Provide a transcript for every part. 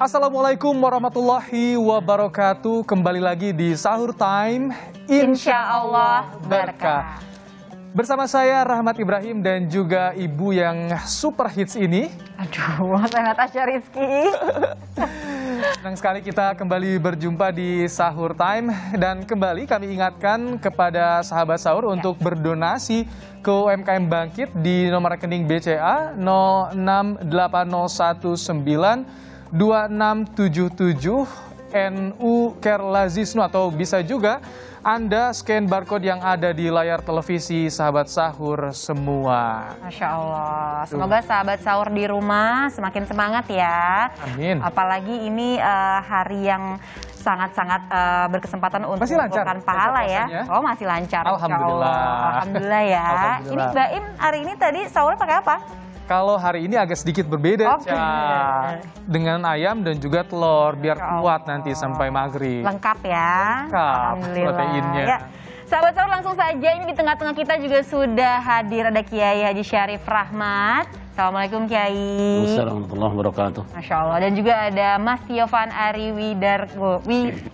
Assalamualaikum warahmatullahi wabarakatuh. Kembali lagi di Sahur Time, Insya Allah Berkah. Bersama saya Rahmat Ibrahim dan juga ibu yang super hits ini. Aduh, saya Natasha Rizky. Senang sekali kita kembali berjumpa di Sahur Time. Dan kembali kami ingatkan kepada sahabat sahur untuk berdonasi ke UMKM Bangkit di nomor rekening BCA 068019 2677 NU Kerlazisnu, atau bisa juga Anda scan barcode yang ada di layar televisi sahabat sahur semua. Masya Allah, semoga sahabat sahur di rumah semakin semangat ya. Amin. Apalagi ini hari yang sangat-sangat berkesempatan untuk mengumpulkan pahala ya. Oh, masih lancar. Alhamdulillah. Alhamdulillah ya. Alhamdulillah. Ini Mbak Im hari ini tadi sahur pakai apa? Kalau hari ini agak sedikit berbeda, dengan ayam dan juga telur, biar kuat nanti sampai maghrib. Lengkap ya. Lengkap proteinnya. Ya. Sahabat sahur, langsung saja ini di tengah-tengah kita juga sudah hadir ada Kiai Haji Syarif Rahmat. Assalamualaikum Kiai. Assalamualaikum warahmatullahi wabarakatuh. Masya Allah. Dan juga ada Mas Tiovan Ari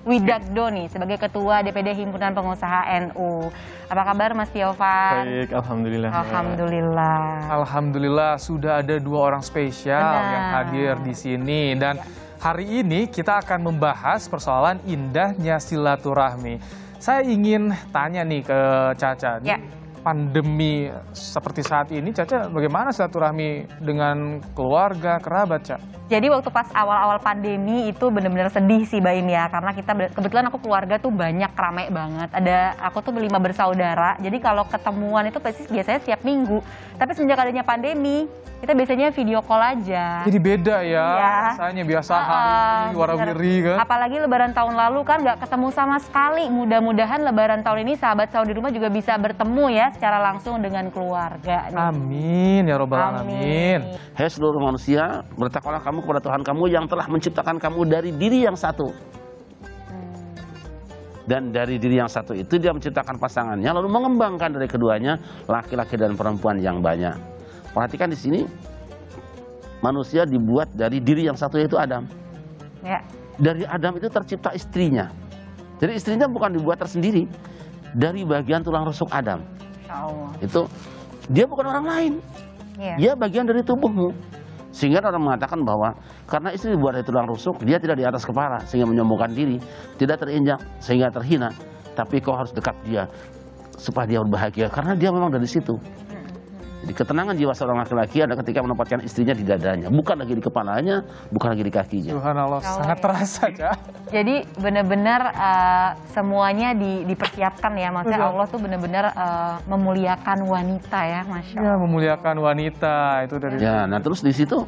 Widagdoni sebagai Ketua DPD Himpunan Pengusaha NU. Apa kabar Mas Tiovan? Baik, Alhamdulillah. Alhamdulillah. Alhamdulillah sudah ada dua orang spesial yang hadir di sini. Dan hari ini kita akan membahas persoalan indahnya silaturahmi. Saya ingin tanya nih ke Caca. Ya. Pandemi seperti saat ini, Caca, bagaimana silaturahmi dengan keluarga, kerabat, Caca? Jadi waktu pas awal-awal pandemi itu benar-benar sedih sih Mbak Im ya, karena kebetulan aku keluarga tuh banyak, rame banget. Aku tuh 5 bersaudara, jadi kalau ketemuan itu pasti biasanya setiap minggu. Tapi sejak adanya pandemi, kita biasanya video call aja. Jadi beda ya, rasanya biasa hari warawiri kan. Apalagi lebaran tahun lalu kan nggak ketemu sama sekali. Mudah-mudahan lebaran tahun ini sahabat sahur di rumah juga bisa bertemu ya secara langsung dengan keluarga. Amin ya robbal alamin. Hai seluruh manusia, bertakwalah kamu kepada Tuhan kamu yang telah menciptakan kamu dari diri yang satu. Dan dari diri yang satu itu dia menciptakan pasangannya, lalu mengembangkan dari keduanya laki-laki dan perempuan yang banyak. Perhatikan di sini, manusia dibuat dari diri yang satu, yaitu Adam. Ya. Dari Adam itu tercipta istrinya. Jadi istrinya bukan dibuat tersendiri, dari bagian tulang rusuk Adam. Allah. Itu dia bukan orang lain, dia bagian dari tubuhmu. Sehingga orang mengatakan bahwa karena istri dibuat dari tulang rusuk, dia tidak di atas kepala sehingga menyombongkan diri, tidak terinjak sehingga terhina. Tapi kau harus dekat dia supaya dia berbahagia, karena dia memang dari situ. Jadi ketenangan jiwa seorang laki-laki ada ketika menempatkan istrinya di dadanya, bukan lagi di kepalanya, bukan lagi di kakinya. Subhanallah, sangat terasa, Cak. Jadi benar-benar semuanya dipersiapkan ya, maksudnya Allah tuh benar-benar memuliakan wanita ya, Masya Allah. Ya, memuliakan wanita itu dari. Ya, nah terus di situ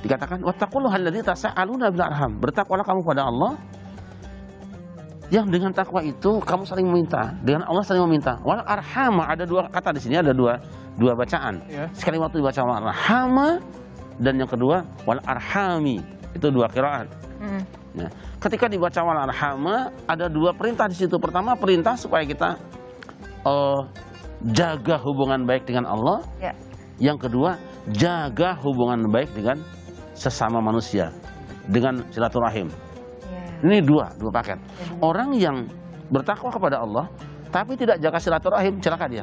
dikatakan wattaqullaha alladzi tasaaluna bil arham. Bertakwalah kamu pada Allah yang dengan takwa itu kamu saling meminta, dengan Allah saling meminta. Wal arhama, ada dua kata di sini, ada dua bacaan. Sekali waktu dibaca wal arhama, dan yang kedua wal arhami, itu dua qiraat. Nah, ketika dibaca wal arhama ada dua perintah di situ. Pertama, perintah supaya kita jaga hubungan baik dengan Allah. Yang kedua, jaga hubungan baik dengan sesama manusia, dengan silaturahim. Ini dua paket. Orang yang bertakwa kepada Allah tapi tidak jaga silaturahim, celaka dia.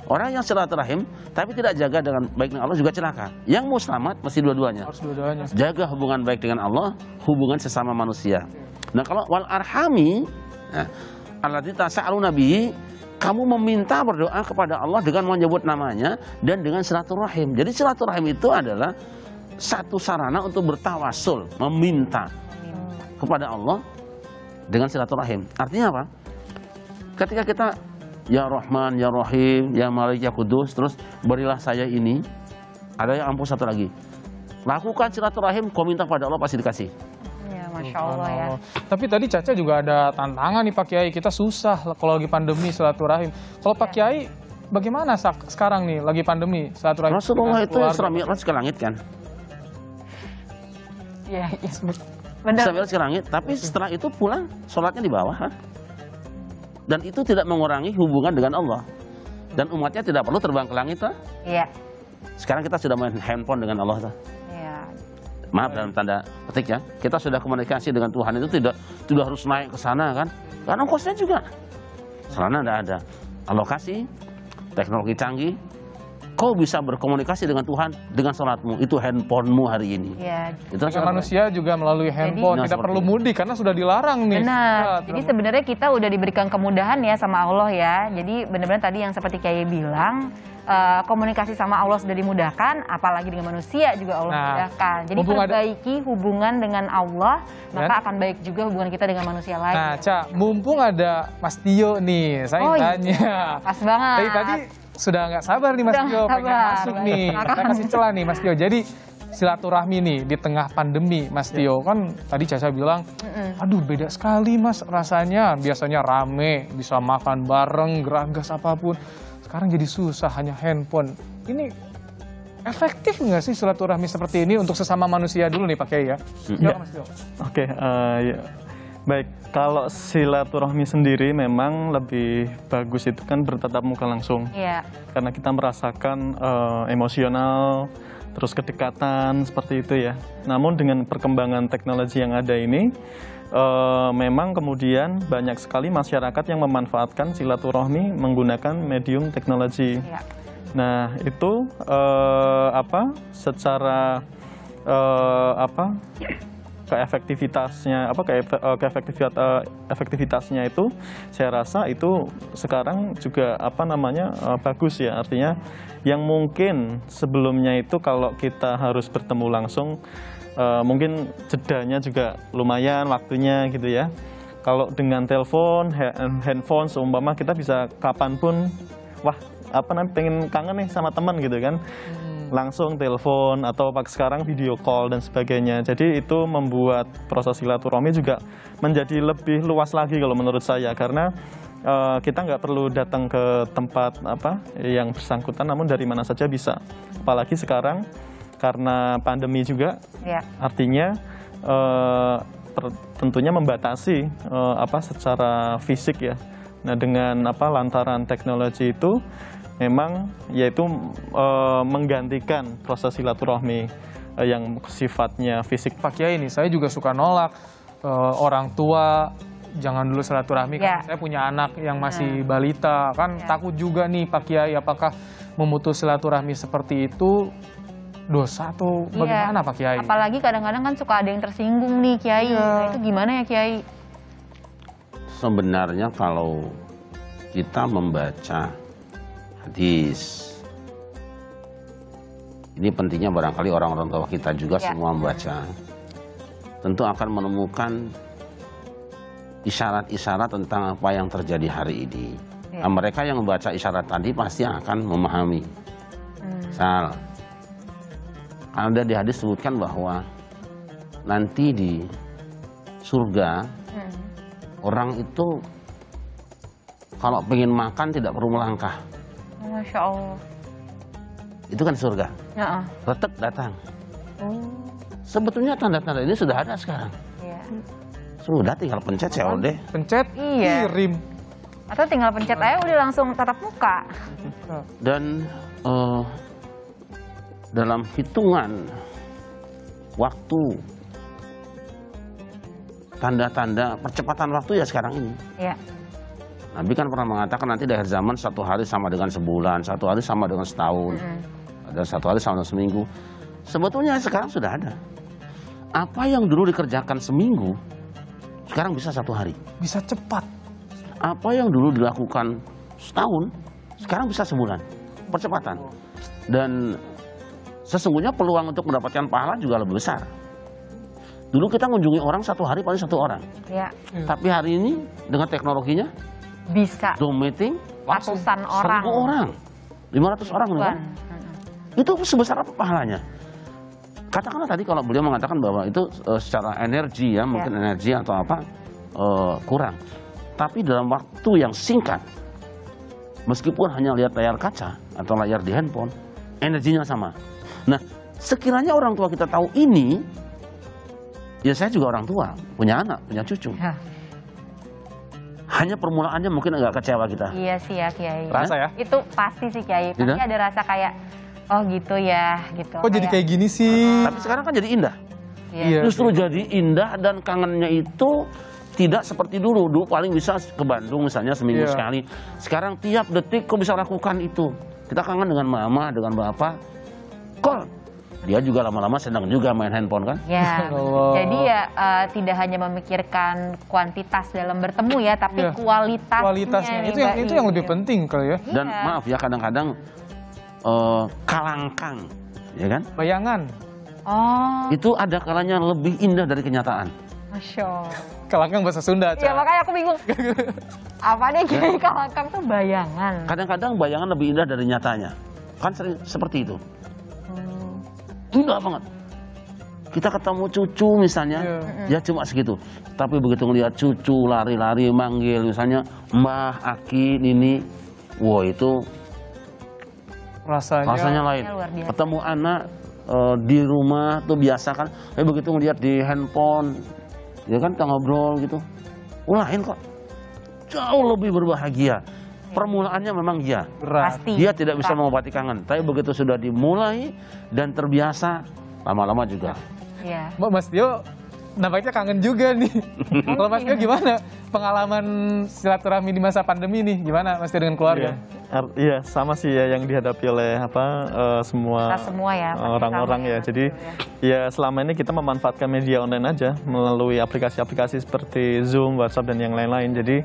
Orang yang silaturahim tapi tidak jaga dengan baik dengan Allah juga celaka. Yang mau selamat mesti dua-duanya. Harus dua-duanya. Jaga hubungan baik dengan Allah, hubungan sesama manusia. Nah, kalau wal arhami, allati tas'aluna bihi, kamu meminta berdoa kepada Allah dengan menyebut namanya dan dengan silaturahim. Jadi silaturahim itu adalah satu sarana untuk bertawasul, meminta kepada Allah dengan silaturahim. Artinya apa? Ketika kita ya Rahman, ya Rahim, ya Malik, ya Kudus, terus berilah saya ini. Ada yang ampuh satu lagi. Lakukan silaturahim, kau minta pada Allah pasti dikasih. Ya, Masya Allah ya. Tapi tadi Caca juga ada tantangan nih Pak Kiai. Kita susah kalau lagi pandemi silaturahim. Kalau Pak Kiai, bagaimana sekarang nih lagi pandemi silaturahim? Rasulullah itu Isra Mi'raj ke langit kan? Iya, benar. Sampai ke langit, tapi setelah itu pulang, sholatnya di bawah. Dan itu tidak mengurangi hubungan dengan Allah. Dan umatnya tidak perlu terbang ke langit. Iya. Sekarang kita sudah main handphone dengan Allah. Iya. Maaf dalam tanda petik ya. Kita sudah komunikasi dengan Tuhan itu tidak harus naik ke sana kan. Karena ongkosnya juga. Sarana tidak ada. Alokasi, teknologi canggih, kau bisa berkomunikasi dengan Tuhan dengan sholatmu. Itu handphonemu hari ini. Ya. Itu manusia juga melalui handphone, tidak perlu mudik karena sudah dilarang nih. Benar. Jadi sebenarnya kita udah diberikan kemudahan ya sama Allah ya. Jadi benar-benar tadi yang seperti Kiai bilang, komunikasi sama Allah sudah dimudahkan, apalagi dengan manusia juga Allah mudahkan. Jadi perbaiki hubungan dengan Allah, maka akan baik juga hubungan kita dengan manusia lain. Nah, Ca, mumpung ada Mas Tio nih, saya tanya. Pas banget. Tadi sudah nggak sabar nih Mas Tio, pengen masuk nih. Saya kasih celah nih Mas Tio. Jadi silaturahmi nih di tengah pandemi, Mas Tio. Kan tadi Caca bilang, aduh beda sekali Mas rasanya. Biasanya rame, bisa makan bareng, geragas apapun. Sekarang jadi susah, hanya handphone. Ini efektif nggak sih silaturahmi seperti ini untuk sesama manusia dulu nih Pak Kiai ya? Ya. Oke, ya. Baik, kalau silaturahmi sendiri memang lebih bagus itu kan bertatap muka langsung. Iya. Karena kita merasakan emosional, terus kedekatan seperti itu ya. Namun dengan perkembangan teknologi yang ada ini, memang kemudian banyak sekali masyarakat yang memanfaatkan silaturahmi menggunakan medium teknologi. Ya. Nah itu secara efektivitasnya itu saya rasa itu sekarang juga bagus ya, artinya yang mungkin sebelumnya itu kalau kita harus bertemu langsung mungkin jedanya juga lumayan waktunya gitu ya. Kalau dengan telepon, handphone seumpama kita bisa kapanpun, pengen kangen nih sama teman gitu kan, langsung telepon atau sekarang video call dan sebagainya. Jadi itu membuat proses silaturahmi juga menjadi lebih luas lagi kalau menurut saya, karena kita nggak perlu datang ke tempat yang bersangkutan, namun dari mana saja bisa. Apalagi sekarang karena pandemi juga, artinya tentunya membatasi secara fisik ya. Nah dengan lantaran teknologi itu memang yaitu menggantikan proses silaturahmi yang sifatnya fisik. Pak Kiai ini saya juga suka nolak orang tua jangan dulu silaturahmi karena saya punya anak yang masih balita kan, takut juga nih Pak Kiai apakah memutus silaturahmi seperti itu dosa atau bagaimana Pak Kiai? Apalagi kadang-kadang kan suka ada yang tersinggung nih Kiai. Nah, itu gimana ya Kiai? Sebenarnya kalau kita membaca hadis, ini pentingnya barangkali orang-orang tua kita juga semua membaca, tentu akan menemukan isyarat-isyarat tentang apa yang terjadi hari ini. Nah, mereka yang membaca isyarat tadi pasti akan memahami. Misal, ada di hadis sebutkan bahwa nanti di surga orang itu kalau pengen makan tidak perlu melangkah. Masya Allah. Itu kan surga. Tetap datang. Sebetulnya tanda-tanda ini sudah ada sekarang. Sudah tinggal pencet COD. Pencet, kirim. Atau tinggal pencet aja udah langsung tatap muka. Dan dalam hitungan waktu, tanda-tanda percepatan waktu ya sekarang ini. Nabi kan pernah mengatakan nanti di akhir zaman satu hari sama dengan sebulan, satu hari sama dengan setahun, ada satu hari sama dengan seminggu. Sebetulnya sekarang sudah ada. Apa yang dulu dikerjakan seminggu, sekarang bisa satu hari. Bisa cepat. Apa yang dulu dilakukan setahun, sekarang bisa sebulan. Percepatan. Dan sesungguhnya peluang untuk mendapatkan pahala juga lebih besar. Dulu kita mengunjungi orang satu hari paling satu orang. Tapi hari ini dengan teknologinya bisa Zoom meeting ratusan orang. 1.000 orang, 500 orang kan? Itu sebesar apa pahalanya? Katakanlah tadi kalau beliau mengatakan bahwa itu secara energi ya, mungkin energi atau apa kurang. Tapi dalam waktu yang singkat, meskipun hanya lihat layar kaca atau layar di handphone, energinya sama. Nah, sekiranya orang tua kita tahu ini, ya saya juga orang tua, punya anak, punya cucu. Hanya permulaannya mungkin agak kecewa kita. Iya sih ya Kiai. Rasa ya? Itu pasti sih Kiai. Pasti ada rasa kayak, oh gitu ya, gitu. Kok jadi kayak gini sih? Tapi sekarang kan jadi indah. Iya Justru jadi indah dan kangennya itu tidak seperti dulu. Dulu paling bisa ke Bandung misalnya seminggu sekali. Sekarang tiap detik kok bisa lakukan itu. Kita kangen dengan mama, dengan bapak. Kok dia juga lama-lama senang juga main handphone kan? Ya, jadi ya tidak hanya memikirkan kuantitas dalam bertemu ya, tapi kualitasnya nih, itu yang lebih penting kali ya. Dan maaf ya, kadang-kadang kalangkang, ya kan? Bayangan. Oh, Itu ada kalanya lebih indah dari kenyataan. Masya Allah. Kalangkang bahasa Sunda, Ya makanya aku bingung. Apa nih Kiai, kalangkang tuh bayangan? Kadang-kadang bayangan lebih indah dari nyatanya. Kan sering seperti itu. Indah banget. Kita ketemu cucu misalnya, ya cuma segitu. Tapi begitu ngelihat cucu lari-lari manggil misalnya Mbah, Aki, Nini, wah itu rasanya lain. Luar biasa. Ketemu anak di rumah tuh biasa kan, tapi begitu ngelihat di handphone, ya kan kita ngobrol gitu, lain kok. Jauh lebih berbahagia. Permulaannya memang Pasti. dia tidak bisa mengobati kangen, tapi begitu sudah dimulai dan terbiasa, lama-lama juga. Iya. Mas Tio nampaknya kangen juga nih. Kalau Mas Tio gimana pengalaman silaturahmi di masa pandemi nih? Gimana Mas Tio dengan keluarga? Iya, sama sih ya yang dihadapi oleh semua Kita semua ya, pasti orang-orang sama ya. ya. Jadi ya selama ini kita memanfaatkan media online aja melalui aplikasi-aplikasi seperti Zoom, WhatsApp dan yang lain-lain. Jadi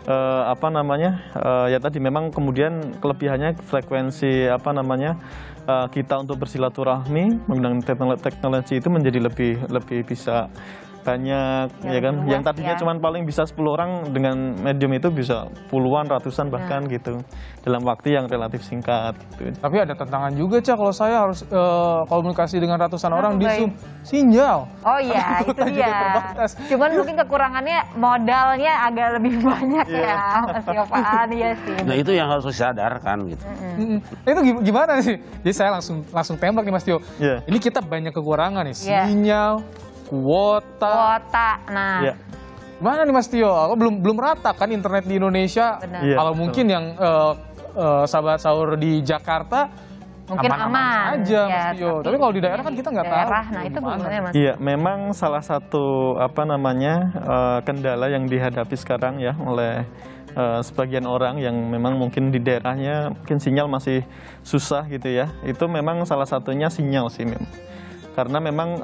ya tadi memang kemudian kelebihannya frekuensi kita untuk bersilaturahmi menggunakan teknologi itu menjadi lebih bisa banyak ya kan. Yang tadinya cuma paling bisa 10 orang dengan medium itu bisa puluhan, ratusan bahkan gitu dalam waktu yang relatif singkat gitu. Tapi ada tantangan juga, Cak, kalau saya harus komunikasi dengan ratusan orang di Zoom. Sinyal. Oh iya, itu dia. Cuman mungkin kekurangannya modalnya agak lebih banyak ya, Mas Yofaan, ya sih. Nah itu yang harus disadarkan gitu. Itu gimana sih? Jadi saya langsung tembak nih Mas Tio. Ini kita banyak kekurangan nih, sinyal, kuota. Nah. Mana nih Mas Tio? Aku belum rata kan internet di Indonesia. Kalau mungkin yang sahabat sahur di Jakarta mungkin aman aja Mas Tio. Tapi kalau di daerah kan kita nggak tahu. Nah itu gimana Mas? Iya, memang salah satu kendala yang dihadapi sekarang ya oleh sebagian orang yang memang mungkin di daerahnya mungkin sinyal masih susah gitu ya. Itu memang salah satunya sinyal sih. Karena memang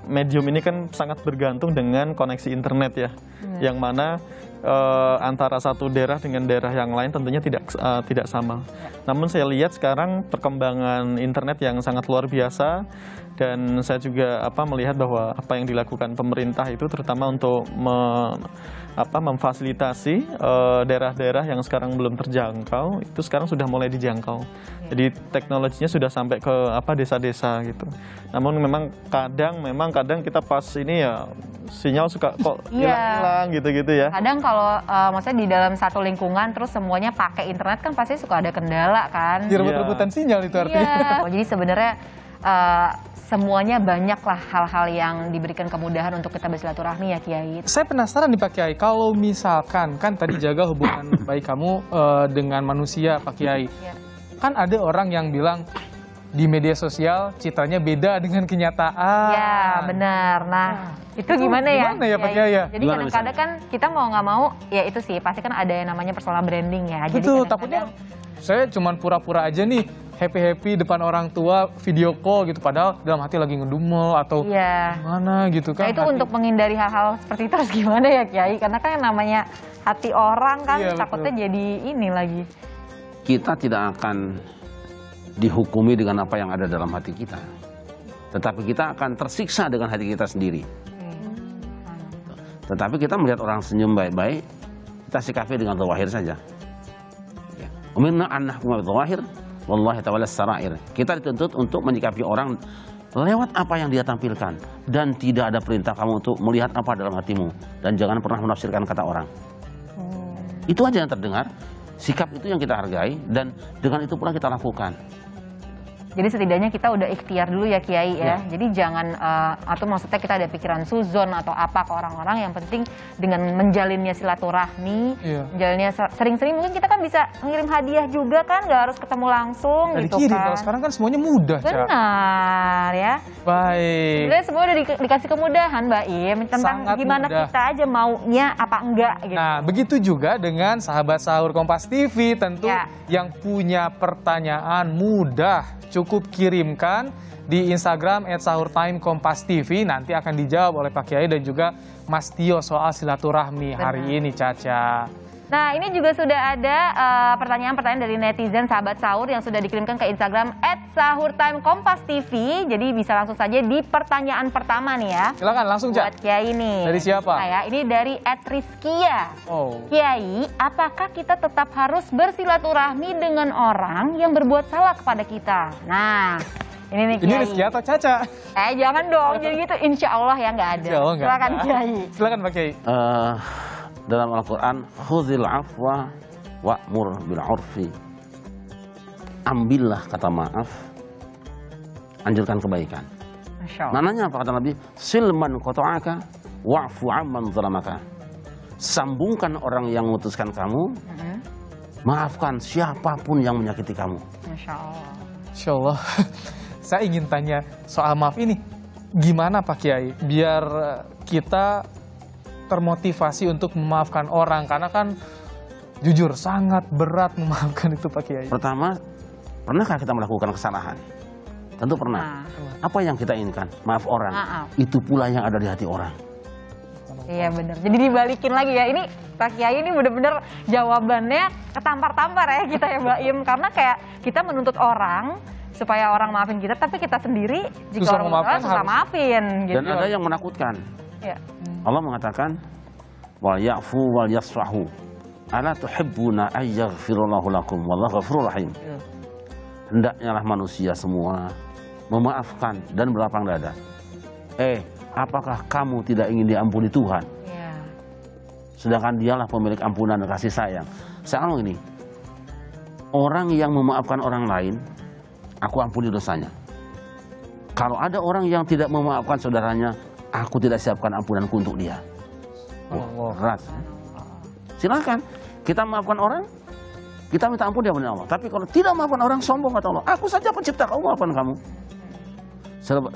medium ini kan sangat bergantung dengan koneksi internet ya, yang mana antara satu daerah dengan daerah yang lain tentunya tidak sama. Namun saya lihat sekarang perkembangan internet yang sangat luar biasa, dan saya juga melihat bahwa apa yang dilakukan pemerintah itu terutama untuk memfasilitasi daerah-daerah yang sekarang belum terjangkau, itu sekarang sudah mulai dijangkau. Jadi teknologinya sudah sampai ke desa-desa gitu. Namun memang kadang kita pas ini ya sinyal suka kok hilang gitu ya. Kadang kalau maksudnya di dalam satu lingkungan terus semuanya pakai internet kan pasti suka ada kendala kan. Rebut-rebutan sinyal itu artinya. Jadi sebenarnya semuanya banyaklah hal-hal yang diberikan kemudahan untuk kita bersilaturahmi ya Kiai. Saya penasaran nih Pak Kiai, kalau misalkan kan tadi jaga hubungan baik kamu dengan manusia Pak Kiai. Kan ada orang yang bilang di media sosial citranya beda dengan kenyataan. Ya benar. Nah itu gimana ya? Gimana ya Pak Kiai? Jadi kadang-kadang kan kita mau nggak mau ya itu sih pasti kan ada yang namanya personal branding ya. Betul, takutnya saya cuman pura-pura aja nih happy depan orang tua video call gitu, padahal dalam hati lagi ngedumel atau gimana gitu kan. Nah itu untuk menghindari hal-hal seperti itu harus gimana ya Kiai? Karena kan yang namanya hati orang kan takutnya jadi ini lagi. Kita tidak akan dihukumi dengan apa yang ada dalam hati kita, tetapi kita akan tersiksa dengan hati kita sendiri. Tetapi kita melihat orang senyum baik-baik, kita sikapi dengan zawahir saja. Umirna an nahkuma bidzawahir wallahi ta'ala sarair. Kita dituntut untuk menyikapi orang lewat apa yang dia tampilkan, dan tidak ada perintah kamu untuk melihat apa dalam hatimu, dan jangan pernah menafsirkan kata orang. Itu aja yang terdengar. Sikap itu yang kita hargai, dan dengan itu pula kita lakukan. Jadi setidaknya kita udah ikhtiar dulu ya Kiai ya. Jadi jangan atau maksudnya kita ada pikiran suzon atau apa ke orang-orang, yang penting dengan menjalinnya silaturahmi, menjalinnya sering-sering, mungkin kita kan bisa ngirim hadiah juga kan, nggak harus ketemu langsung gitu dikirim, kan. kalau sekarang kan semuanya mudah, Ca. Benar ya. Baik. Sebenarnya semua udah dikasih kemudahan Mbak Im, tentang Sangat gimana mudah. kita aja maunya apa enggak gitu. Nah, begitu juga dengan sahabat sahur Kompas TV, tentu Ya. yang punya pertanyaan mudah, cukup kirimkan di Instagram @sahurtimekompas.tv, nanti akan dijawab oleh Pak Kiai dan juga Mas Tio soal silaturahmi hari ini, Caca. Nah, ini juga sudah ada pertanyaan-pertanyaan dari netizen sahabat sahur yang sudah dikirimkan ke Instagram @sahurtimekompas.tv. Jadi bisa langsung saja di pertanyaan pertama nih ya. Silakan langsung, Ca. Buat Kiai nih. Dari siapa? Nah, ya, ini dari @rizkia. Oh. Kiai, apakah kita tetap harus bersilaturahmi dengan orang yang berbuat salah kepada kita? Nah, ini nih Kiai. Ini Rizky atau Caca? Jangan dong, jadi gitu. Insya Allah ya nggak ada. Insya Allah nggak Silakan ada. Kiai. Silakan Pak Kiai. Dalam Al-Quran, khuzil afwa wa'mur bil urfi. Ambillah kata maaf, anjurkan kebaikan. Masya Allah. Mananya apa kata Nabi? Silman qata'aka wa'fu amman zalamaka. Sambungkan orang yang memutuskan kamu, maafkan siapapun yang menyakiti kamu. Masya Allah. Insya Allah. Saya ingin tanya soal maaf ini. Gimana Pak Kiai? Biar kita termotivasi untuk memaafkan orang. Karena kan jujur sangat berat memaafkan itu Pak Kiai. Pertama, pernahkah kita melakukan kesalahan? Tentu pernah. Apa yang kita inginkan? Maaf orang. Maaf. Itu pula yang ada di hati orang. Iya benar. Jadi dibalikin lagi ya. Ini Pak Kiai ini benar-benar jawabannya ketampar-tampar ya kita ya Mbak Im. Karena kayak kita menuntut orang supaya orang maafin kita, tapi kita sendiri jika Susah orang memaafkan, susah harus. maafin. Gitu. Dan ada yang menakutkan. Ya. Allah mengatakan, wal ya'fu wal yasfahu. Ala tuhibbuna ayyaghfirullahu lakum wallahu ghafurur rahim. Hendaknya lah manusia semua memaafkan dan berlapang dada. Apakah kamu tidak ingin diampuni Tuhan? Iya. Sedangkan dialah pemilik ampunan dan kasih sayang. Sekarang ini, orang yang memaafkan orang lain, aku ampuni dosanya. Kalau ada orang yang tidak memaafkan saudaranya, aku tidak siapkan ampunanku untuk dia. Berat. Silakan, kita maafkan orang, kita minta ampun dia Allah. Tapi kalau tidak maafkan orang, sombong kata Allah. Aku saja pencipta kamu, maafkan kamu.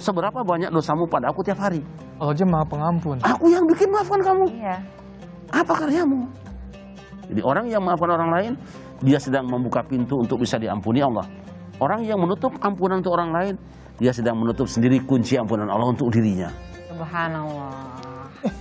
Seberapa banyak dosamu pada aku tiap hari? Allah aja Maha Pengampun. Aku yang bikin maafkan kamu. Iya. Apa karyamu? Jadi orang yang maafkan orang lain, dia sedang membuka pintu untuk bisa diampuni Allah. Orang yang menutup ampunan untuk orang lain, dia sedang menutup sendiri kunci ampunan Allah untuk dirinya. Subhanallah.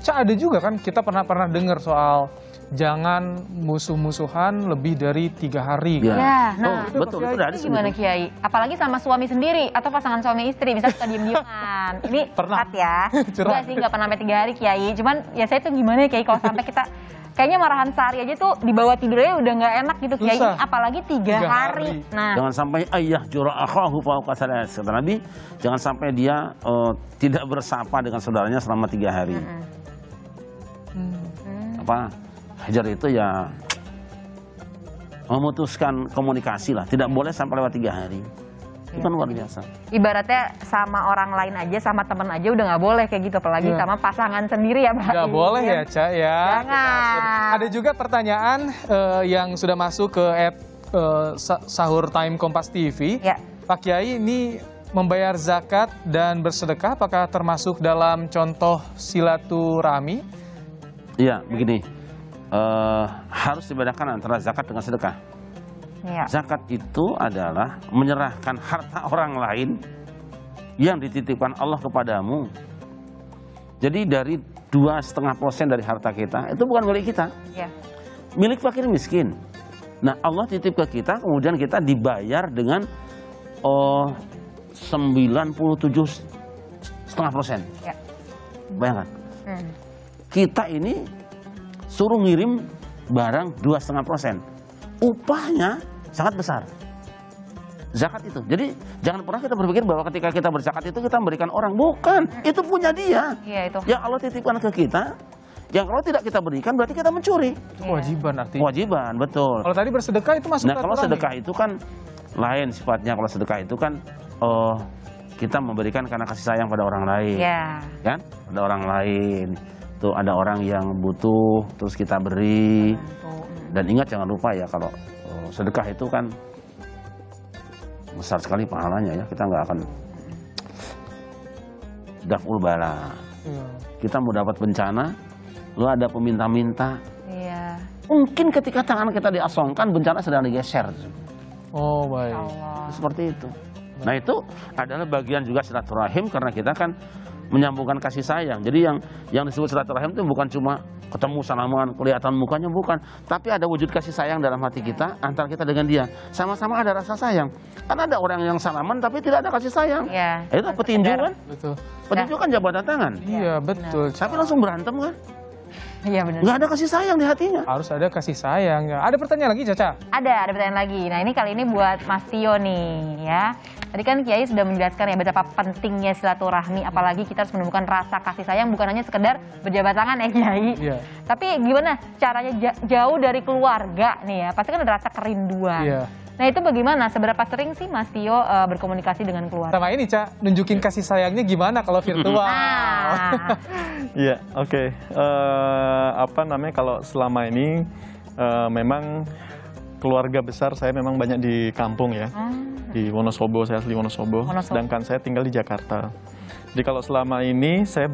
Ca, ada juga kan kita pernah dengar soal jangan musuh-musuhan lebih dari 3 hari. Ya. Ya, nah, betul, itu dari gimana Kiai? Apalagi sama suami sendiri atau pasangan suami istri, misalnya kita diem-dieman. Ini Pernah. curhat ya. Curhat. Enggak sih, nggak pernah sampai 3 hari Kiai. Cuman ya saya tuh gimana ya Kiai kalau sampai kita kayaknya marahan sehari aja tuh di bawah tidurnya udah nggak enak gitu Kiai. Susah. Ini apalagi 3 3 hari. hari. Nah, Jangan sampai ayah jura akhahu fauqa salas. Kata Nabi, jangan sampai dia tidak bersapa dengan saudaranya selama 3 hari. Apa? Hajar itu ya memutuskan komunikasi lah. Tidak boleh sampai lewat 3 hari. Itu kan luar biasa. ibaratnya sama orang lain aja, sama temen aja udah nggak boleh kayak gitu, apalagi Iya. sama pasangan sendiri ya Mbak. Nggak boleh ya, Ca, ya. Jangan. Ada juga pertanyaan yang sudah masuk ke Sahur Time Kompas TV. Ya. Pak Kiai, ini membayar zakat dan bersedekah apakah termasuk dalam contoh silaturahmi? Iya, begini. Harus dibedakan antara zakat dengan sedekah. Iya. Zakat itu adalah menyerahkan harta orang lain yang dititipkan Allah kepadamu. Jadi dari 2,5% dari harta kita itu bukan milik kita, Iya. milik fakir miskin. Nah, Allah titip ke kita, kemudian kita dibayar dengan 97,5%. Ya. Bayangkan, kita ini suruh ngirim barang 2,5%. Upahnya sangat besar. Zakat itu. Jadi jangan pernah kita berpikir bahwa ketika kita berzakat itu kita memberikan orang. Bukan, itu punya dia. Iya itu. Yang Allah titipkan ke kita. Yang kalau tidak kita berikan berarti kita mencuri. Kewajiban artinya. Kewajiban, betul. Kalau tadi bersedekah itu masuk Nah, kalau silaturahmi. sedekah itu kan lain sifatnya. Kalau sedekah itu kan kita memberikan karena kasih sayang pada orang lain, Ya. kan? Pada orang lain. Tuh ada orang yang butuh, terus kita beri. Dan ingat jangan lupa ya kalau sedekah itu kan besar sekali pahalanya ya. Kita nggak akan daf'ul bala. Kita mau dapat bencana, lu ada peminta-minta. Iya. Mungkin ketika tangan kita diasongkan, bencana sedang digeser. Oh, baik. Allah. Seperti itu. Nah itu adalah bagian juga silaturahim karena kita kan menyambungkan kasih sayang. Jadi yang disebut silaturahim itu bukan cuma ketemu salaman, kelihatan mukanya, bukan. Tapi ada wujud kasih sayang dalam hati kita antara kita dengan dia. Sama-sama ada rasa sayang. Karena ada orang yang salaman tapi tidak ada kasih sayang. Iya. Itu petinju kan? Betul. Petinju kan jabatan tangan. Iya, betul. Tapi langsung berantem kan? Iya benar. Nggak ada kasih sayang di hatinya. Harus ada kasih sayang. Ya. Ada pertanyaan lagi, Caca? Ada pertanyaan lagi. Nah ini kali ini buat Mas Tio nih ya. Tadi kan Kiai sudah menjelaskan ya betapa pentingnya silaturahmi, apalagi kita harus menemukan rasa kasih sayang bukan hanya sekedar berjabat tangan ya Kiai. Iya. Tapi gimana caranya jauh dari keluarga nih ya? Pasti kan ada rasa kerinduan. Iya. Nah itu bagaimana? Seberapa sering sih Mas Tio berkomunikasi dengan keluarga? Sama ini, Ca, nunjukin kasih sayangnya gimana kalau virtual? Nah, Iya, oke. Apa namanya kalau selama ini memang keluarga besar saya memang banyak di kampung ya. Di Wonosobo, saya asli Wonosobo. Sedangkan saya tinggal di Jakarta. Jadi kalau selama ini saya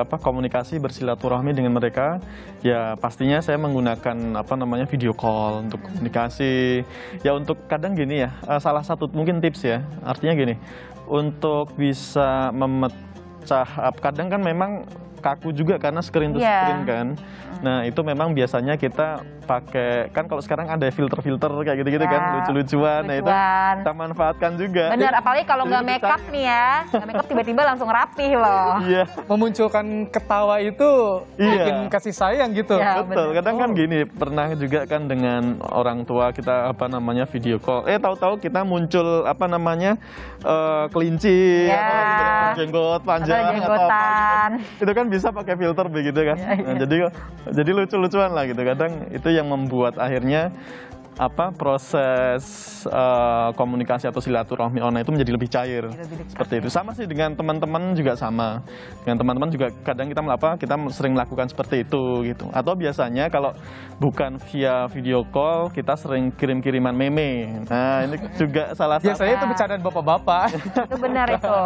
komunikasi bersilaturahmi dengan mereka, ya pastinya saya menggunakan video call untuk komunikasi. Ya untuk kadang gini ya, salah satu mungkin tips ya. Artinya gini, untuk bisa memecah, kadang kan memang kaku juga karena screen to screen kan. Nah itu memang biasanya kita pakai, kan kalau sekarang ada filter-filter kayak gitu-gitu kan, lucu-lucuan. Nah itu kita manfaatkan juga. Bener, apalagi kalau nggak make up nih ya, nggak make up tiba-tiba langsung rapih loh. Iya. Memunculkan ketawa itu bikin kasih sayang gitu. Ya, betul. Kadang kan gini, pernah juga kan dengan orang tua kita video call. Tahu-tahu kita muncul kelinci, atau jenggot panjang atau apa gitu. Itu kan bisa pakai filter begitu kan. Nah, jadi lucu-lucuan lah gitu. Kadang itu yang membuat akhirnya proses komunikasi atau silaturahmi online itu menjadi lebih cair. Seperti itu. Sama sih dengan teman-teman juga sama. Dengan teman-teman juga kadang kita sering melakukan seperti itu gitu. Atau biasanya kalau bukan via video call, kita sering kirim-kiriman meme. Nah, ini juga salah satu. Biasanya itu bercandaan bapak-bapak. Itu benar itu.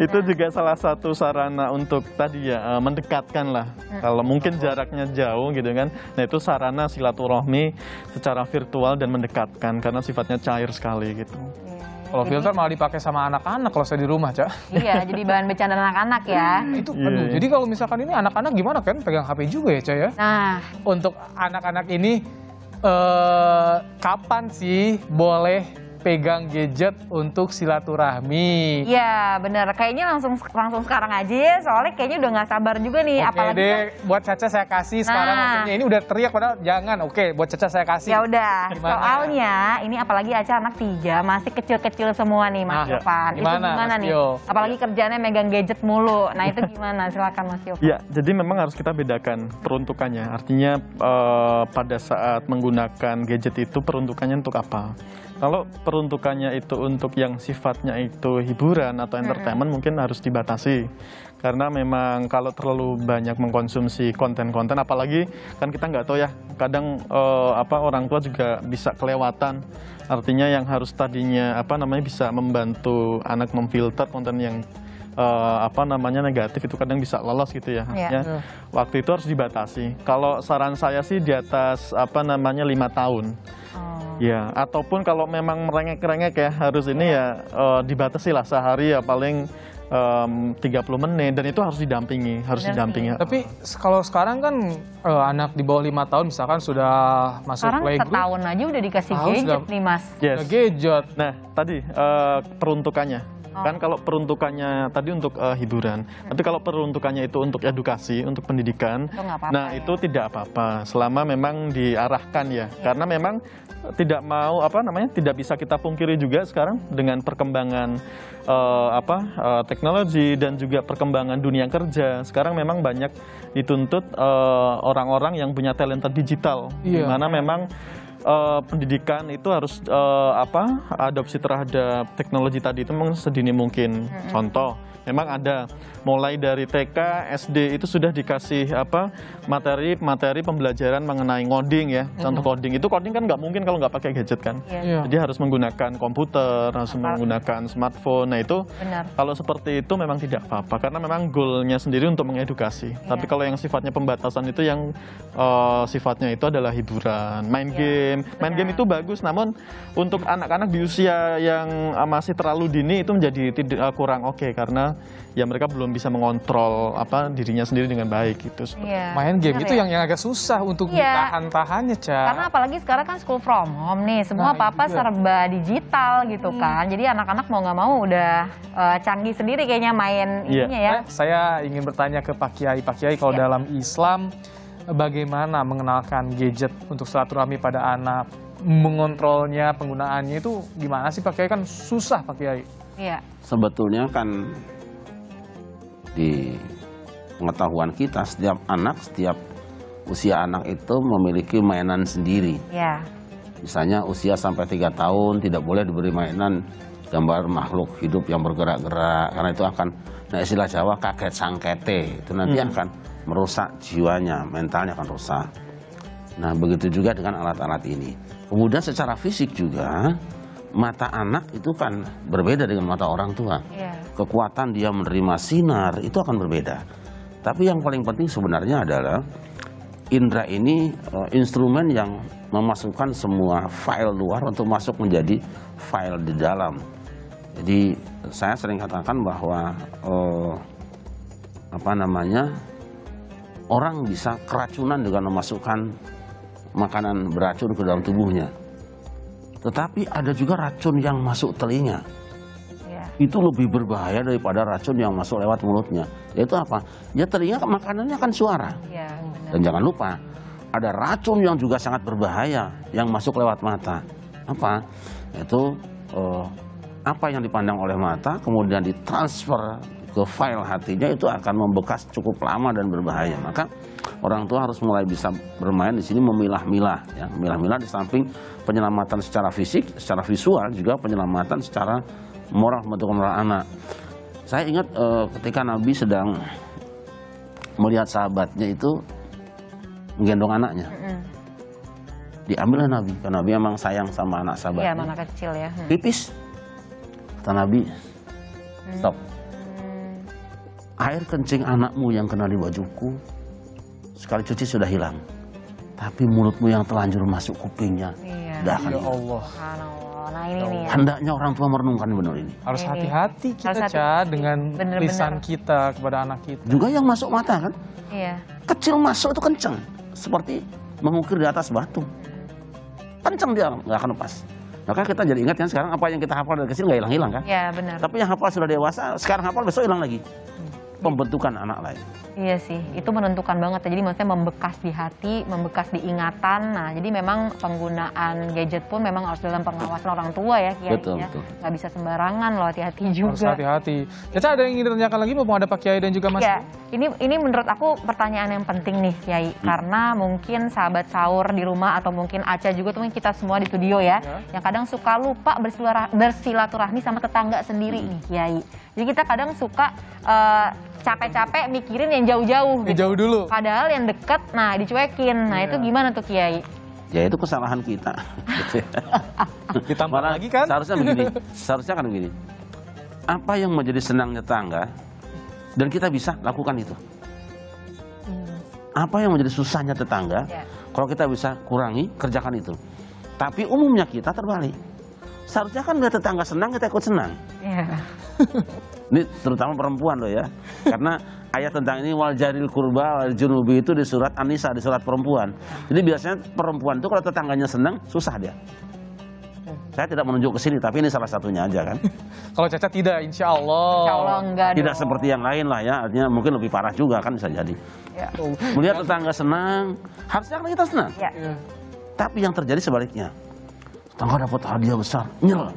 Itu juga salah satu sarana untuk tadi ya mendekatkan lah. Kalau mungkin jaraknya jauh gitu kan. Nah, itu sarana silaturahmi secara virtual dan mendekatkan karena sifatnya cair sekali gitu. Kalau filter malah dipakai sama anak-anak kalau saya di rumah, Cak. Iya, jadi bahan bercanda anak-anak ya. Itu jadi kalau misalkan ini anak-anak gimana kan pegang HP juga ya, Cak ya? Nah, untuk anak-anak ini kapan sih boleh pegang gadget untuk silaturahmi? iya benar. Kayaknya langsung sekarang aja ya, soalnya kayaknya udah nggak sabar juga nih. Oke apalagi deh, buat Caca saya kasih sekarang. Maksudnya ini udah teriak padahal jangan. Oke, buat Caca saya kasih. Ya udah. Gimana? Soalnya ini apalagi Aca anak 3 masih kecil-kecil semua nih Mas Yofan. Itu Gimana, gimana Mas nih? Tio? Apalagi kerjanya megang gadget mulu. Nah itu gimana? Silakan Mas Yofan. Ya, jadi memang harus kita bedakan peruntukannya. Artinya pada saat menggunakan gadget itu peruntukannya untuk apa? Kalau peruntukannya itu untuk yang sifatnya itu hiburan atau entertainment mungkin harus dibatasi. Karena memang kalau terlalu banyak mengkonsumsi konten-konten, apalagi kan kita nggak tahu ya, kadang orang tua juga bisa kelewatan. Artinya yang harus tadinya bisa membantu anak memfilter konten yang negatif itu kadang bisa lolos gitu ya. Artinya waktu itu harus dibatasi. Kalau saran saya sih di atas 5 tahun. Ya, ataupun kalau memang merengek-rengek ya harus ini ya dibatasi lah sehari ya paling 30 menit dan itu harus didampingi, Tapi kalau sekarang kan anak di bawah 5 tahun misalkan sudah masuk playgroup. Sekarang setahun aja udah dikasih gadget nih Mas. Yes. Gadget. Nah, tadi peruntukannya. Kan kalau peruntukannya tadi untuk hiburan, tapi kalau peruntukannya itu untuk edukasi, untuk pendidikan, itu tidak apa-apa selama memang diarahkan ya. Karena memang tidak tidak bisa kita pungkiri juga sekarang dengan perkembangan teknologi dan juga perkembangan dunia kerja. Sekarang memang banyak dituntut orang-orang yang punya talenta digital, di mana memang pendidikan itu harus adopsi terhadap teknologi tadi itu memang sedini mungkin. Contoh, memang ada mulai dari TK, SD itu sudah dikasih materi pembelajaran mengenai ngoding ya. Contoh coding kan nggak mungkin kalau nggak pakai gadget kan. Iya. Jadi harus menggunakan komputer, harus menggunakan smartphone. Nah itu kalau seperti itu memang tidak apa-apa karena memang goalnya sendiri untuk mengedukasi. Tapi kalau yang sifatnya pembatasan itu yang sifatnya itu adalah hiburan, main game. Main game itu bagus, namun untuk anak-anak di usia yang masih terlalu dini itu menjadi kurang oke karena ya mereka belum bisa mengontrol dirinya sendiri dengan baik gitu. Main game itu yang agak susah untuk ditahan-tahannya, Ca. Karena apalagi sekarang kan school from home nih, semua apa-apa serba digital gitu kan. Jadi anak-anak mau nggak mau udah canggih sendiri kayaknya main ininya ya. Saya ingin bertanya ke Pak Kiai kalau dalam Islam bagaimana mengenalkan gadget untuk silaturahmi pada anak, mengontrolnya, penggunaannya itu gimana sih Pak Kiai? Kan susah Pak Kiai. Iya. Sebetulnya kan di pengetahuan kita setiap usia anak itu memiliki mainan sendiri. Iya. Misalnya usia sampai 3 tahun tidak boleh diberi mainan gambar makhluk hidup yang bergerak-gerak karena itu akan, nah istilah Jawa kaget sangkete, itu nanti akan merusak jiwanya, mentalnya akan rusak. Nah begitu juga dengan alat-alat ini. Kemudian secara fisik juga mata anak itu kan berbeda dengan mata orang tua. Kekuatan dia menerima sinar itu akan berbeda. Tapi yang paling penting sebenarnya adalah indera ini instrumen yang memasukkan semua file luar untuk masuk menjadi file di dalam. Jadi saya sering katakan bahwa orang bisa keracunan dengan memasukkan makanan beracun ke dalam tubuhnya. Tetapi ada juga racun yang masuk telinga. Itu lebih berbahaya daripada racun yang masuk lewat mulutnya. Yaitu apa? Ya telinga makanannya kan suara. Dan jangan lupa, ada racun yang juga sangat berbahaya yang masuk lewat mata. Apa? Yaitu apa yang dipandang oleh mata kemudian ditransfer ke file hatinya itu akan membekas cukup lama dan berbahaya. Maka orang tua harus mulai bisa bermain di sini memilah-milah, ya. Memilah-milah di samping penyelamatan secara fisik, secara visual juga penyelamatan secara moral untuk anak. Saya ingat ketika Nabi sedang melihat sahabatnya itu menggendong anaknya. Diambillah Nabi, karena Nabi memang sayang sama anak sahabatnya. Iya, anak kecil ya. Pipis. Kata Nabi, stop. Air kencing anakmu yang kena di bajuku sekali cuci sudah hilang, tapi mulutmu yang telanjur masuk kupingnya tidak akan hilang. Allah. Nah ini nih. Hendaknya orang tua merenungkan benar ini. Harus hati-hati kita, Ca, dengan lisan kita kepada anak kita. Juga yang masuk mata kan? Iya. Kecil masuk itu kenceng, seperti mengukir di atas batu. Kenceng dia nggak akan lepas. Maka kita jadi ingat kan sekarang apa yang kita hafal dari kecil nggak hilang-hilang kan? Iya benar. Tapi yang hafal sudah dewasa, sekarang hafal besok hilang lagi. Pembentukan anak lain. Iya sih, itu menentukan banget ya. Jadi maksudnya membekas di hati, membekas di ingatan. Nah, jadi memang penggunaan gadget pun memang harus dalam pengawasan orang tua ya, Kiai. Betul, ya. betul. Nggak bisa sembarangan loh, hati-hati juga. Harus hati-hati. Caca, ada yang ingin ditanyakan lagi mumpung ada Pak Kiai dan juga Mas? Ya, ini menurut aku pertanyaan yang penting nih, Kiai. Karena mungkin sahabat sahur di rumah atau mungkin Aca juga tuh kita semua di studio ya, yang kadang suka lupa bersilaturahmi sama tetangga sendiri nih, Kiai. Jadi kita kadang suka capek-capek mikirin yang jauh-jauh gitu. Jauh dulu. Padahal yang deket, nah dicuekin. Nah itu gimana tuh Kiai? Ya itu kesalahan kita. Ditambah lagi kan? Seharusnya kan begini. Apa yang menjadi senangnya tetangga dan kita bisa lakukan itu. Apa yang menjadi susahnya tetangga, kalau kita bisa kurangi, kerjakan itu. Tapi umumnya kita terbalik. Seharusnya kan lihat tetangga senang, kita ikut senang. Ini terutama perempuan loh ya. Karena ayat tentang ini wal jaril kurba wal junubi itu di surat An-Nisa, di surat perempuan. Jadi biasanya perempuan itu kalau tetangganya senang, susah dia. Saya tidak menunjuk ke sini, tapi ini salah satunya aja kan. Kalau Caca tidak, insya Allah. Insya Allah enggak Tidak dong. seperti yang lain lah ya, artinya mungkin lebih parah juga kan bisa jadi. Melihat tetangga senang, harusnya kan kita senang. Tapi yang terjadi sebaliknya. Tetangga dapat hadiah besar, nyel.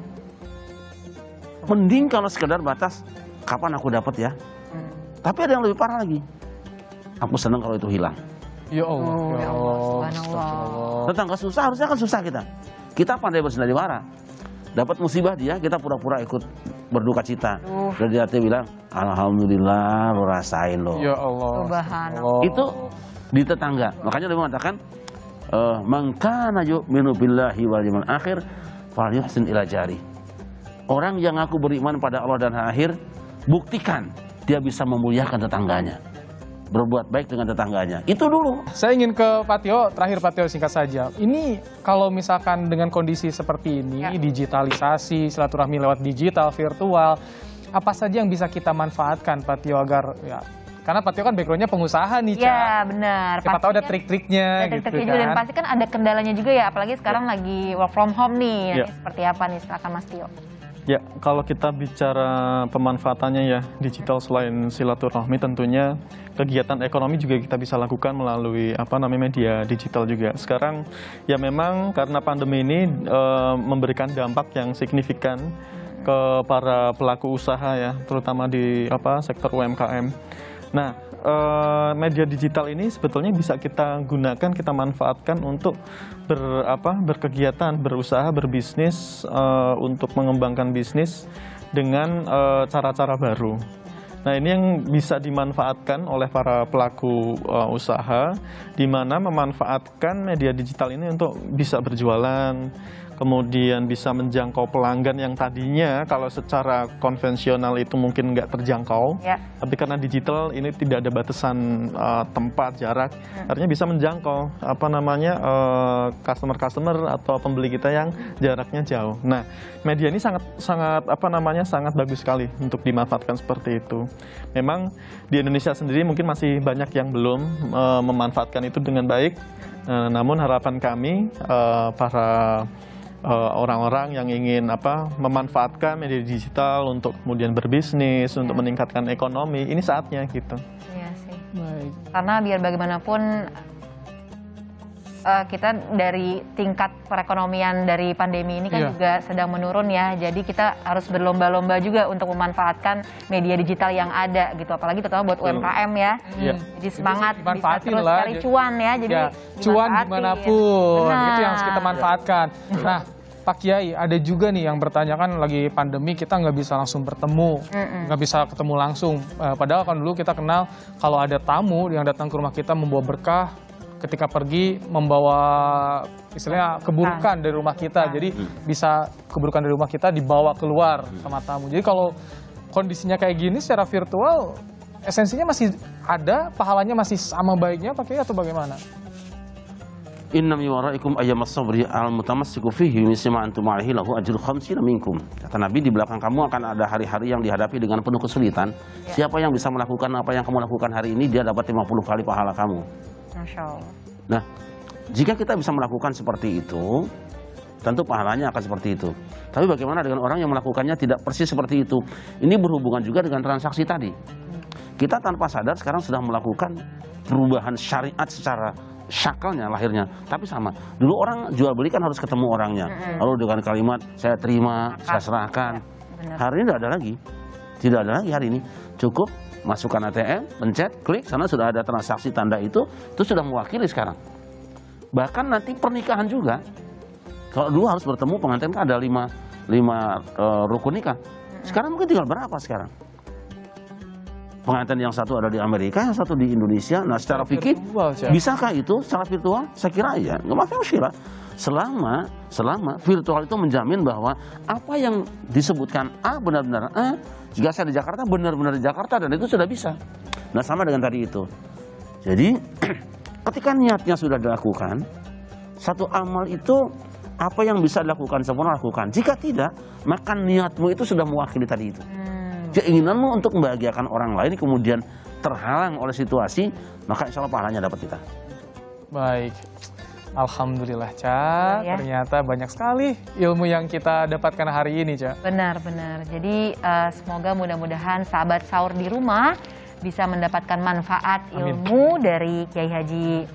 Mending kalau sekedar batas, kapan aku dapat ya. Tapi ada yang lebih parah lagi. Aku senang kalau itu hilang. Ya Allah, ya Allah. Subhanallah. Tetangga susah, harusnya kan susah kita. Kita pandai bersandiwara. Dapat musibah dia, kita pura-pura ikut berduka cita. Dan dia bilang, alhamdulillah lo rasain lo. Ya Allah. Subhanallah. Itu di tetangga. Makanya dia mengatakan, man kana yu'minu billahi wal yawmil akhir falyuhsin ila jari. Orang yang aku beriman pada Allah dan hari akhir, buktikan dia bisa memuliakan tetangganya. Berbuat baik dengan tetangganya. Itu dulu. Saya ingin ke Pak Tio, terakhir Pak Tio singkat saja. Ini kalau misalkan dengan kondisi seperti ini, digitalisasi, silaturahmi lewat digital, virtual, apa saja yang bisa kita manfaatkan Pak Tio agar ya, karena Pak Tio kan backgroundnya pengusaha nih, Ca. Iya benar. Siapa tahu ada trik-triknya gitu trik-triknya juga, kan. dan pasti kan ada kendalanya juga ya, apalagi sekarang lagi work from home nih. Ya. Ini seperti apa nih, silakan Mas Tio. Ya, kalau kita bicara pemanfaatannya ya, digital selain silaturahmi tentunya kegiatan ekonomi juga kita bisa lakukan melalui media digital juga. Sekarang ya memang karena pandemi ini memberikan dampak yang signifikan ke para pelaku usaha ya, terutama di sektor UMKM. Nah, media digital ini sebetulnya bisa kita gunakan, kita manfaatkan untuk berkegiatan, berusaha, berbisnis, untuk mengembangkan bisnis dengan cara-cara baru. Nah, ini yang bisa dimanfaatkan oleh para pelaku usaha, di mana memanfaatkan media digital ini untuk bisa berjualan, kemudian bisa menjangkau pelanggan yang tadinya kalau secara konvensional itu mungkin nggak terjangkau, tapi karena digital ini tidak ada batasan tempat, jarak, artinya bisa menjangkau customer atau pembeli kita yang jaraknya jauh. Nah, media ini sangat bagus sekali untuk dimanfaatkan seperti itu. Memang di Indonesia sendiri mungkin masih banyak yang belum memanfaatkan itu dengan baik. Namun harapan kami para orang-orang yang ingin memanfaatkan media digital untuk kemudian berbisnis, untuk meningkatkan ekonomi, ini saatnya gitu. Iya sih. Baik. Karena biar bagaimanapun kita dari tingkat perekonomian dari pandemi ini kan juga sedang menurun ya. Jadi kita harus berlomba-lomba juga untuk memanfaatkan media digital yang ada gitu. Apalagi terutama buat UMKM ya. Jadi semangat bisa terus cari cuan ya. Jadi cuan dimanapun, itu yang harus kita manfaatkan. Nah, Pak Kiai, ada juga nih yang bertanya kan lagi pandemi kita nggak bisa langsung bertemu, nggak bisa ketemu langsung. Padahal kan dulu kita kenal kalau ada tamu yang datang ke rumah kita membawa berkah, ketika pergi membawa istilahnya keburukan dari rumah kita. Jadi bisa keburukan dari rumah kita dibawa keluar sama tamu. Jadi kalau kondisinya kayak gini secara virtual, esensinya masih ada, pahalanya masih sama baiknya Pak Kiai atau bagaimana? Inna min waraikum ayyamas sabri al-mutamassiku fihi misma antum alaihi lahu ajru khamsina minkum. Kata Nabi, di belakang kamu akan ada hari-hari yang dihadapi dengan penuh kesulitan. Siapa yang bisa melakukan apa yang kamu lakukan hari ini, dia dapat 50 kali pahala kamu. Masya Allah. Nah, jika kita bisa melakukan seperti itu, tentu pahalanya akan seperti itu. Tapi bagaimana dengan orang yang melakukannya tidak persis seperti itu? Ini berhubungan juga dengan transaksi tadi. Kita tanpa sadar sekarang sudah melakukan perubahan syariat secara syakalnya, lahirnya. Tapi sama, dulu orang jual beli kan harus ketemu orangnya. Lalu dengan kalimat, saya terima, saya serahkan. Hari ini tidak ada lagi. Tidak ada lagi hari ini. Cukup masukkan ATM, pencet, klik, sana sudah ada transaksi tanda itu sudah mewakili sekarang. Bahkan nanti pernikahan juga. Kalau dulu harus bertemu pengantin kan ada 5 rukun nikah. Sekarang mungkin tinggal berapa sekarang? Pengantin yang satu ada di Amerika, yang satu di Indonesia. Nah, secara fikih, bisakah itu secara virtual? Saya kira ya, nggak masalah. Selama virtual itu menjamin bahwa apa yang disebutkan A benar-benar A, jika saya di Jakarta benar-benar di Jakarta, dan itu sudah bisa. Nah, sama dengan tadi itu. Jadi ketika niatnya sudah dilakukan, satu amal itu apa yang bisa dilakukan sempurna lakukan. Jika tidak, maka niatmu itu sudah mewakili tadi itu. Keinginanmu untuk membahagiakan orang lain kemudian terhalang oleh situasi, maka insya Allah pahalanya dapat kita. Baik. Alhamdulillah, Ca. Ternyata banyak sekali ilmu yang kita dapatkan hari ini, Ca. Benar-benar. Jadi semoga mudah-mudahan sahabat sahur di rumah bisa mendapatkan manfaat ilmu dari Kiai Haji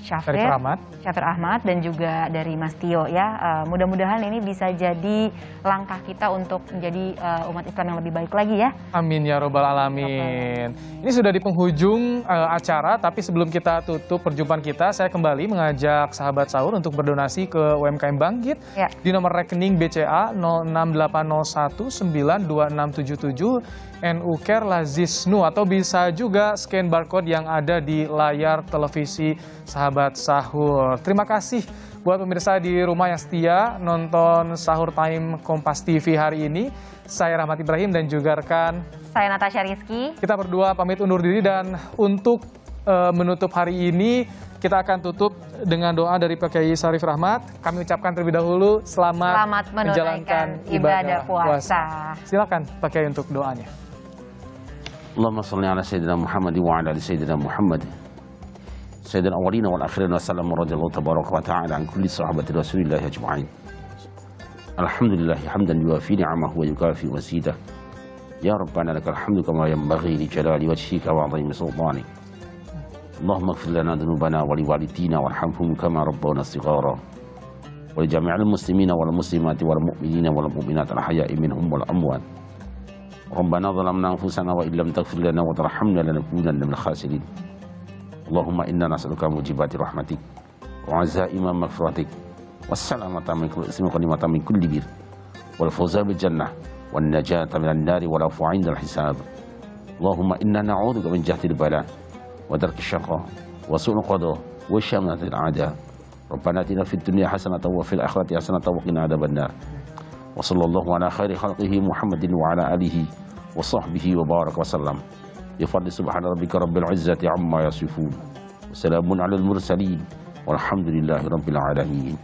Syafir Rahmat. Ahmad dan juga dari Mas Tio ya. Mudah-mudahan ini bisa jadi langkah kita untuk menjadi umat Islam yang lebih baik lagi ya. Amin ya robbal alamin. Ini sudah di penghujung acara, tapi sebelum kita tutup perjumpaan kita, saya kembali mengajak sahabat sahur untuk berdonasi ke UMKM Bangkit Ya. di nomor rekening BCA 06801926777 NU Care Lazisnu, atau bisa juga scan barcode yang ada di layar televisi sahabat sahur. Terima kasih buat pemirsa di rumah yang setia nonton Sahur Time Kompas TV hari ini. Saya Rahmat Ibrahim dan juga rekan Saya Natasha Rizky. kita berdua pamit undur diri, dan untuk menutup hari ini kita akan tutup dengan doa dari Pak Kiai Syarif Rahmat. Kami ucapkan terlebih dahulu selamat menunaikan ibadah puasa. Silakan Pak Kiai untuk doanya. Allahumma salli ala Sayyidina Muhammad wa ala ali Sayyidina Muhammad Sayyidina awalina wal akhirin wa salam radhiyallahu tabaraka wa ta'ala an kulli sahabati Rasulillah ajma'in. Alhamdulillah hamdan yuwafi ni'amahu wa yukafi wasidah. Ya Rabbana lakal hamdu kama yanbaghi li jalali wajhika wa 'azimi sultanik. Allahumma ighfir lana dhunubana wa li walidina warhamhum kama rabbawna shighara. Wa li jami'il muslimina wal muslimati wal mu'minina wal mu'minat al ahya'i minhum wal amwat. Rabbana zalamna anfusana wa illam taghfir lana wa tarhamna lanakunanna minal khasirin. Allahumma inna nas'aluka mujibati rahmatik wa azaima maghfiratik wassalamata min kulli ismin wa nimata min kulli bir wal fawza bil jannah wan najata minan nari wal afwa 'indal hisab. Allahumma inna na'udzubika min jahdil bala wa darkis syaqqa wa su'il qada wa syamatatil a'da. Rabbana atina fid dunya hasanatan wa fil akhirati hasanatan wa qina adzabannar. Wa sallallahu ala khairi khalqihi Muhammadin wa ala alihi wa sahbihi wa baraka wa sallam. Bi fadli subhana rabbika rabbil izzati amma yasifun. Wa salamun alal mursalin walhamdulillahi rabbil alamin.